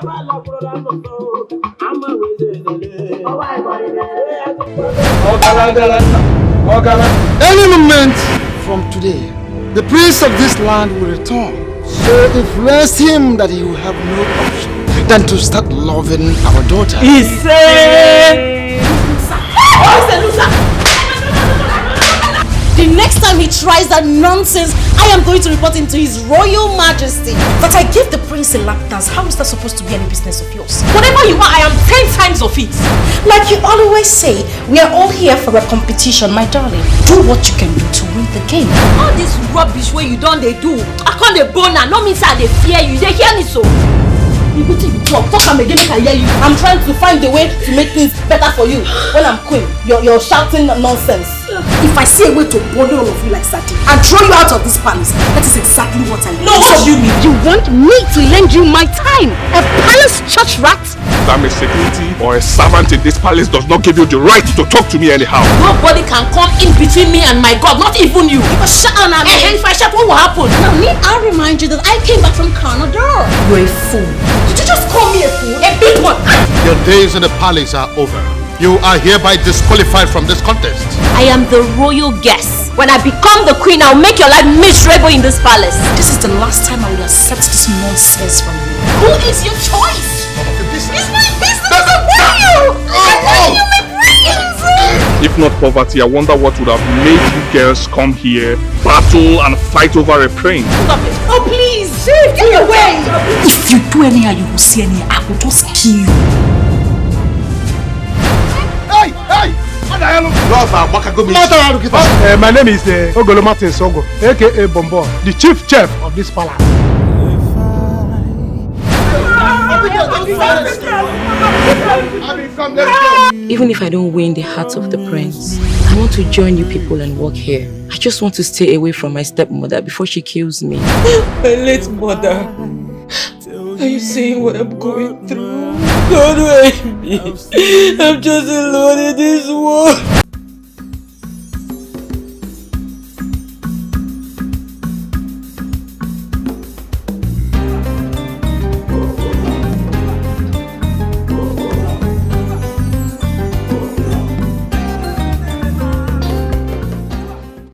Any moment from today, the prince of this land will return. So influence him that he will have no option than to start loving our daughter. He said... The next time he tries that nonsense, I am going to report him to his royal majesty. But I gave the prince a lap dance. How is that supposed to be any business of yours? Whatever you want, I am 10 times of it. Like you always say, we are all here for a competition, my darling. Do what you can do to win the game. All this rubbish where you don't they do. I can't they bone and no means I they fear you. They hear me so. You talk am again, I can hear you. I'm trying to find a way to make things better for you. When I'm queen, you're shouting nonsense. If I see a way to bother all of you like Sati and throw you out of this palace, that is exactly what I want. No, what do you mean? You want me to lend you my time? A palace church rat? I'm a security or a servant in this palace does not give you the right to talk to me anyhow. Nobody can come in between me and my God, not even you. But shut up, man. If I shout, what will happen? Now, need I remind you that I came back from Canada? You're a fool. Did you just call me a fool? A big one. Your days in the palace are over. You are hereby disqualified from this contest. I am the royal guest. When I become the queen, I'll make your life miserable in this palace. This is the last time I will accept this nonsense from you. Who is your choice? It's my business. I'm telling you. I'm telling you my brains. If not poverty, I wonder what would have made you girls come here, battle and fight over a prince. Stop it. Oh please, get away. If you do anyhow, you will see any. I will just kill you. Hey! My name is Ogolo Martin Sogo, aka Bombo, the chief chef of this palace. Even if I don't win the heart of the prince, I want to join you people and work here. I just want to stay away from my stepmother before she kills me. My late mother. Are you seeing what I'm going through? God help me. I'm just alone in this world.